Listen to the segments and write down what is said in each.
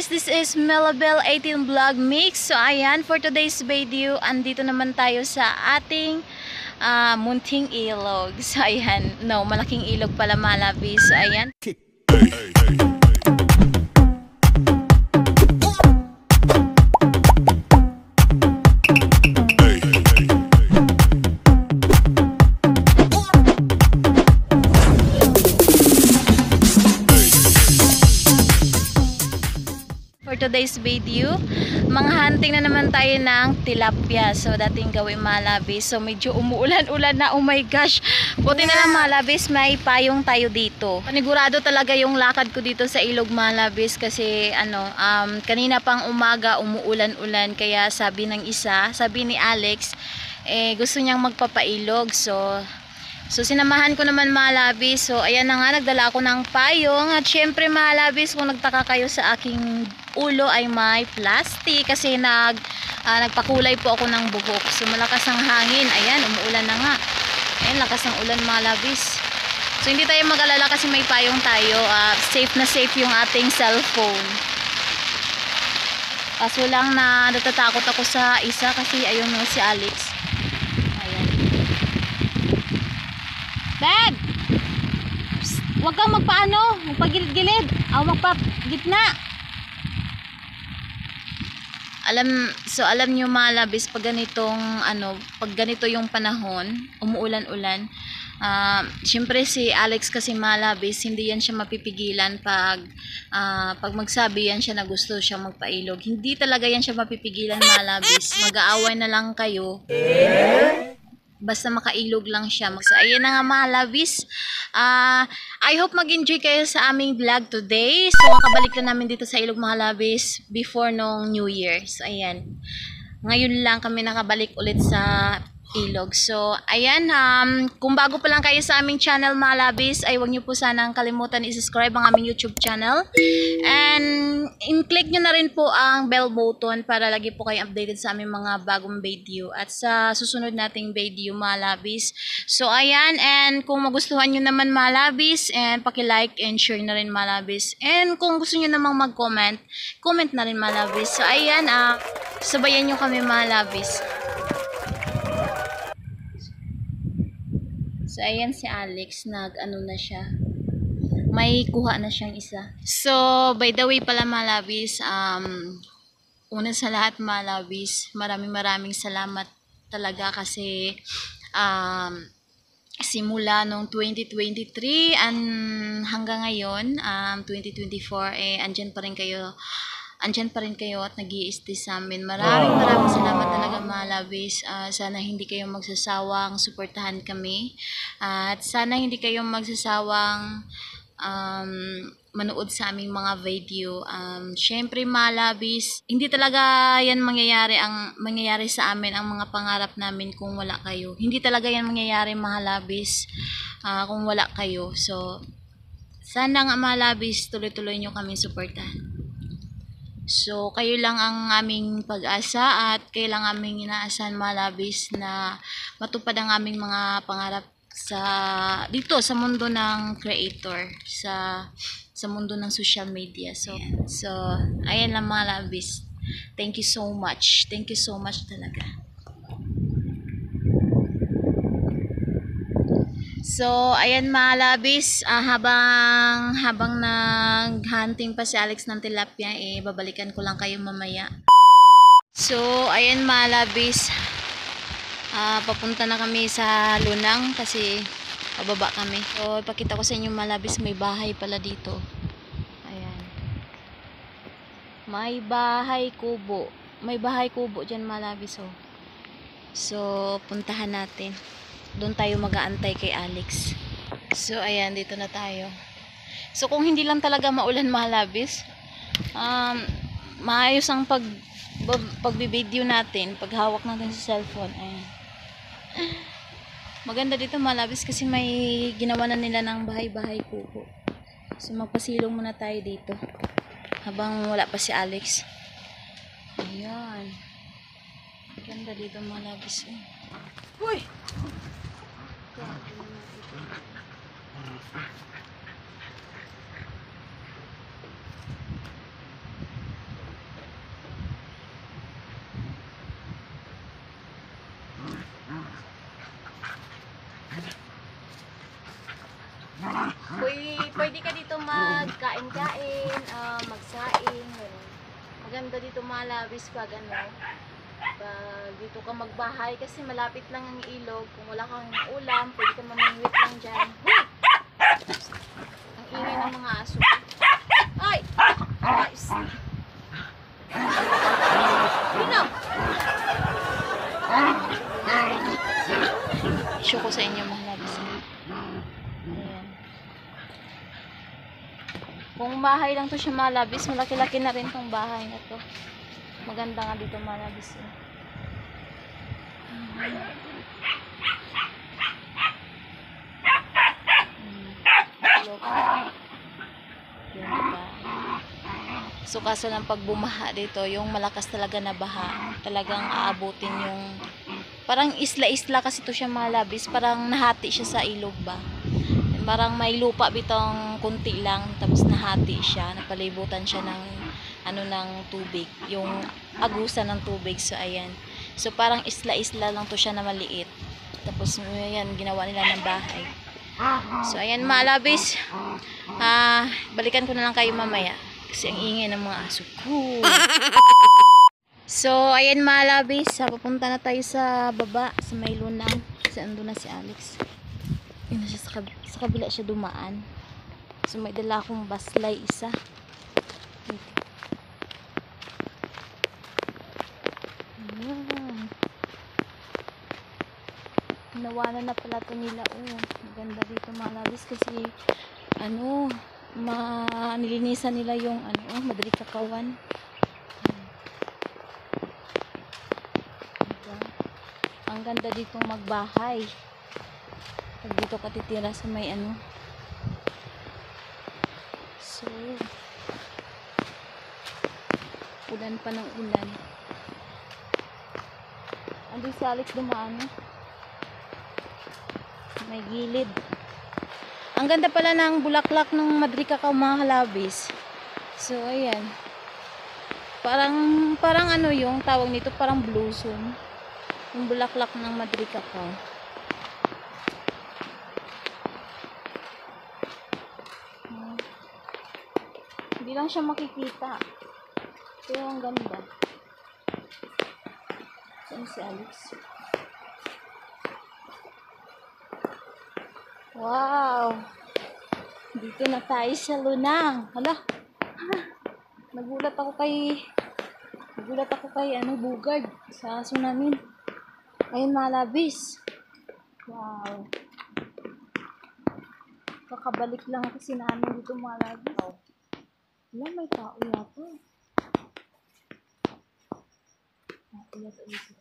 guys, this is Melabel 18 Vlog Mix. So ayan, for today's video, andito naman tayo sa ating munting ilog. So ayan, no, malaking ilog pala Malabi. So ayan. Today's video, mga hunting na naman tayo ng tilapia. So dating gawin Malabi. So medyo umuulan-ulan na, oh my gosh. Buti na lang Malabis, may payong tayo dito. Panigurado talaga yung lakad ko dito sa ilog Malabis kasi kanina pang umaga umuulan-ulan, kaya sabi ni Alex, gusto niyang magpapailog. So sinamahan ko naman Malabis. So ayan na nga, nagdala ako ng payong. At syempre Malabis, kung nagtaka kayo sa aking ulo ay may plastic kasi nagpakulay po ako ng buhok. So malakas ang hangin. Ayan, umuulan na nga. Ayan, lakas ng ulan Malabis. So hindi tayo mag-alala kasi may payong tayo. Safe na safe yung ating cellphone. Kaso lang na natatakot ako sa isa kasi ayun mo si Alex. Dad! Psst, huwag kang magpagilid-gilid. Magpagitna. Alam nyo Malabis, pag ganito yung panahon, umuulan-ulan, syempre si Alex kasi Malabis, hindi yan siya mapipigilan pag magsabi yan siya na gusto siya magpailog. Hindi talaga yan siya mapipigilan Malabis. Mag-aaway na lang kayo. Basta makailog lang siya. So, ayan na nga Malabis. I hope mag-enjoy kayo sa aming vlog today. So, makabalik na namin dito sa ilog Malabis before nung New Year. So, ayan. Ngayon lang kami nakabalik ulit sa ilog. So, ayan. Kung bago pa lang kayo sa aming channel Malabis, ay huwag niyo po sanang kalimutan i-subscribe ang aming YouTube channel. And i-click nyo na rin po ang bell button para lagi po kayo updated sa aming mga bagong video at sa susunod nating video Malabis. So, ayan. And kung magustuhan nyo naman Malabis, and paki-like and share na rin Malabis. And kung gusto nyo namang mag-comment, comment na rin Malabis. So, ayan. Sabayan nyo kami Malabis. So, ayan si Alex, na siya. May kuha na siyang isa. So, by the way pala Malabis, una sa lahat Malabis, maraming salamat talaga kasi simula nung 2023 hanggang ngayon, 2024, andyan pa rin kayo at nag-i-stay sa amin. Maraming salamat talaga Malabis. Sana hindi kayo magsasawang suportahan kami. At sana hindi kayo magsasawang manood sa aming mga video. Syempre Malabis, hindi talaga yan mangyayari sa amin ang mga pangarap namin kung wala kayo. Hindi talaga yan mangyayari Malabis kung wala kayo. So, sana nga Malabis, tuloy-tuloy nyo kami suportahan. So, kayo lang ang aming pag-asa at kayo lang aming inaasahan Malabis na matupad ang aming mga pangarap dito sa mundo ng creator, sa mundo ng social media. So ayan lang Malabis. Thank you so much. Thank you so much talaga. So, ayan Malabis, habang nag-hunting pa si Alex ng tilapia, babalikan ko lang kayo mamaya. So, ayan Malabis, papunta na kami sa Lunang kasi pababa kami. So, ipakita ko sa inyo Malabis, may bahay pala dito. Ayan. May bahay kubo. May bahay kubo dyan Malabis, oh. So, puntahan natin. Doon tayo mag-aantay kay Alex. So, ayan, dito na tayo. So, kung hindi lang talaga maulan Malabis, maayos ang pagbibideo natin, paghawak natin sa cellphone. Ayan. Maganda dito Malabis kasi may ginawa na nila ng bahay-bahay kubo. So, magpasilong muna tayo dito habang wala pa si Alex. Ayan. Maganda dito Malabis. Uy! kain-kain, magsaing, gano'n. Maganda dito malabis pag ano, pag dito ka magbahay kasi malapit lang ang ilog. Kung wala kang ulam, pwede ka mamingwit lang dyan. Ang ingay ng mga aso. Ay! Guys! Sino? Show ko sa inyo mga labis. Ayan. Kung bahay lang to siya malabis, malaki-laki na rin tong bahay na to. Maganda nga dito malabis. So kaso lang pag bumaha dito, yung malakas talaga na baha, talagang aabutin yung parang isla-isla kasi to siya malabis, parang nahati siya sa ilog ba. Parang may lupa bitong kunti lang tapos nahati siya, napalibutan siya ng ano ng tubig, yung agusan ng tubig. So ayan. So parang isla-isla lang to siya na maliit. Tapos ayan ginawa nila ng bahay. So ayan malabis. Balikan ko na lang kayo mamaya kasi ang ingay ng mga aso ko. So ayan malabis, papunta na tayo sa baba sa may lunang. Kasi andun na si Alex. Yun na siya sa kabila siya dumaan. So may dala akong baslay isa. Nawanan na pala to nila. Maganda dito malabis kasi ano, nilinisan nila yung ano, madali kakawan. Ang ganda dito magbahay. Pag dito ka titira sa may ano. So, ulan pa ng ulan. Andun si Alex dumaan. May gilid. Ang ganda pala ng bulaklak ng Madri Cacao mga kalabis. So, ayan. Parang ano yung tawag nito, parang blossom. Yung bulaklak ng Madri Cacao. Hindi lang siya makikita. Pero ang ganda. Saan si Alex? Wow! Dito na tayo sa lunang. Hala! Nagulat ako kay ano, bugard sa aso namin. Ayun malabis. Wow! Kakabalik lang kasi namin dito malabis. Wala, may tao yata. Tao yata dito.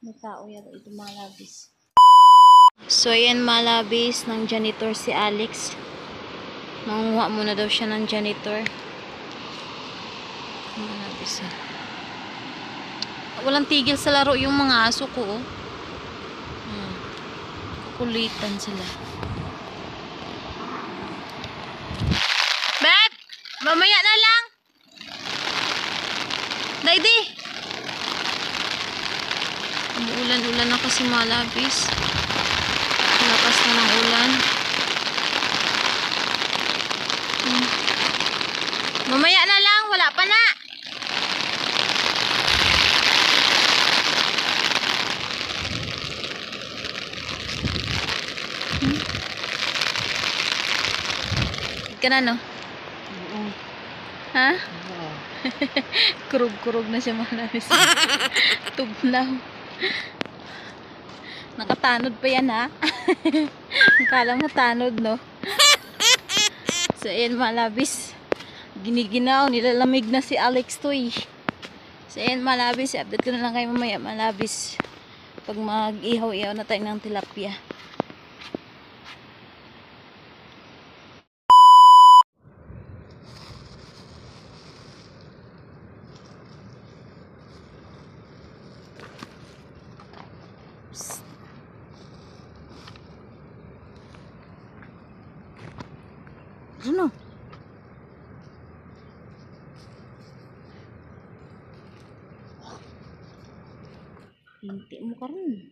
May tao yata ito malabis. So ayan malabis ng janitor si Alex. Manguha muna daw siya ng janitor. Malabis eh. Walang tigil sa laro yung mga aso ko. Kulitan sila. Beb! Mamaya na lang! Daydi! Umuulan-ulan na kasi malabis. Lakas na ng ulan. Mamaya na lang, wala pa na. Ka na no? Ha? Kurog-kurog na siya malabis. Tugnaw. Nakatanod pa yan ha. Akala mo tanod no. So ayan malabis. Giniginaw, nilalamig na si Alex to eh. So ayan malabis, update ko na lang kayo mamaya malabis. Pag mag-ihaw-ihaw na tayo ng tilapia. Ano? Hinti mo ka rin.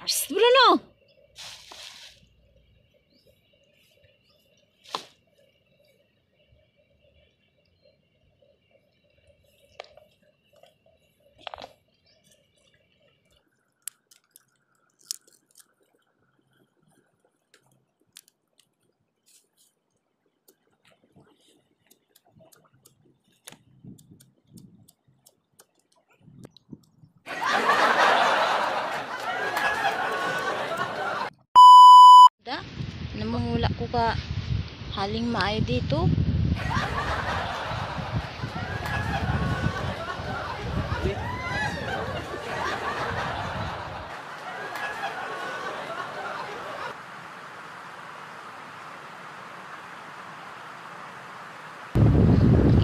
Psst, Bruno! Da, namumula ko ka haling maayo dito.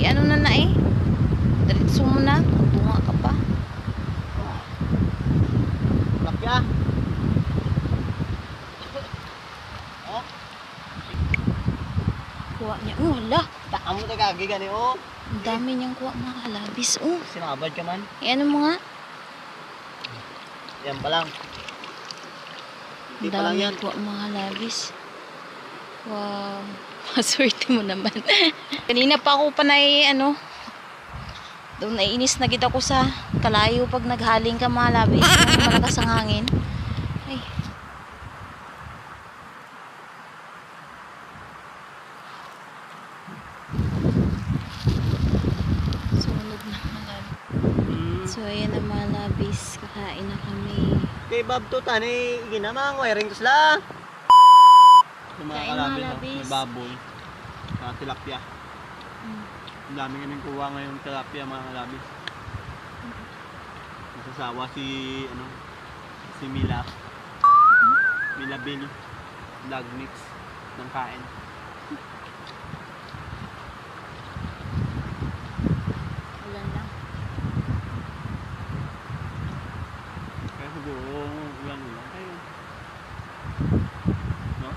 Ano na eh. Diretso mo na. Bunga ka pa. Lapya. Oh, Kuha niya. Oh, hala. amo ta kagi gani oh. Ang dami niyang kuha mga halabis. Oh. Sinabad ka man. Ano mo nga? Yan pa lang. Hindi Ang pa lang dami yan. kuha mga halabis. Wow. Maswerte mo naman. Kanina pa ako panay ano. Doon naiinis na kita ko sa kalayo pag naghaling ka mga halabis. Malakas ang hangin. Ay. Sunod na malab. So ayan na mga labis. Kakain na kami. Kay Bob to tani ginamang wiring to sila. Yung mga Kain kalabi mga no, labis. may baboy. Sa tilapia. Ang dami kaming kuha ngayon tilapia mga kalabi. Nasasawa si ano si Mila. Mila Bill. Vlog mix ng kain. Ulan lang. Kaya siguro ulan lang kayo. No?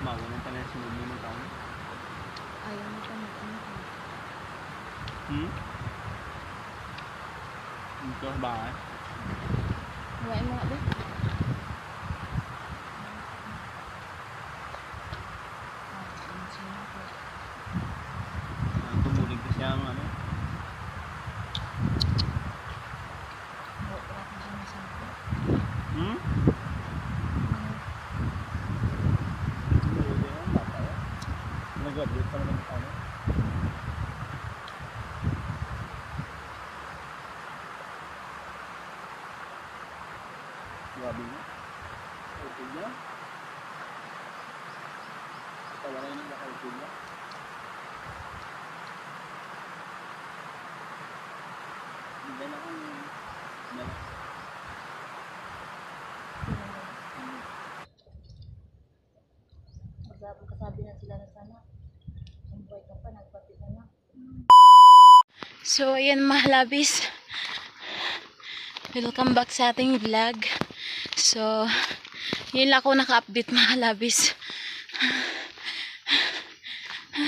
Mawalan pala yung sunod mo ng taon. Ayaw na pa mag-ano. Dito sa bahay. Huwain mo nga ba? Tumulig kasi ang ano. Hmm? Nag-graduate pa naman ano. Grabe nga. Okay niya. Tawala yung naka-okay niya. Hindi na kung Magkasabi na sila na sana. Ang buhay ka pa, nagpati na na. So, ayan mga labis. Welcome back sa ating vlog. So, yun lang ako naka-update mga labis.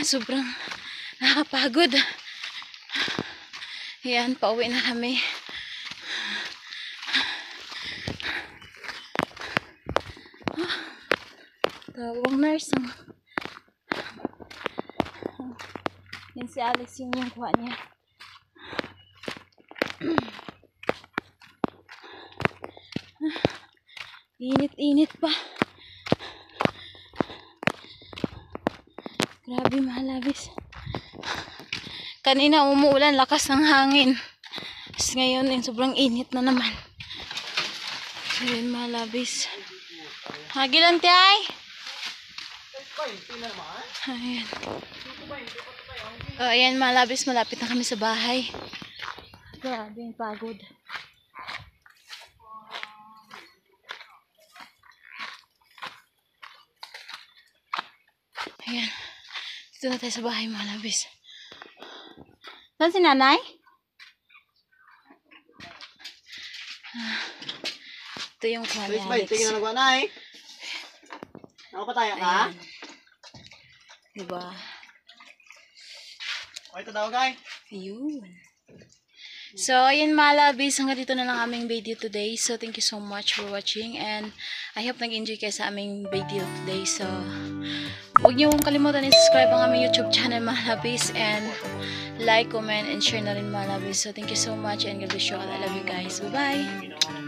Sobrang nakakapagod. Ayan, pauwi na kami. Tawag nurse. Yan si Alex, yun yung kuha niya. Init-init pa. Grabe mga labis. Kanina umuulan, lakas ng hangin. Tapos ngayon, sobrang init na naman. So yun mga labis. Hagilan ti ay. Ayan. Ayan mga labis, malapit na kami sa bahay. Grabe yung pagod. Ayan. Dito na tayo sa bahay mga labis. Saan si nanay? Ito yung kuha ni Please bye, Alex. tingin na nagwa na eh. Nakapataya ka? Ayan. Diba? O ito daw guys. Ayun. So, ayun mga labis, hanggang dito na lang aming video today. So, thank you so much for watching and I hope nag-enjoy kayo sa aming video today. So, huwag niyo kalimutan i-subscribe ang aming YouTube channel mga labis and like, comment, and share na rin mga labis. So, thank you so much and God bless you all. I love you guys. Bye-bye!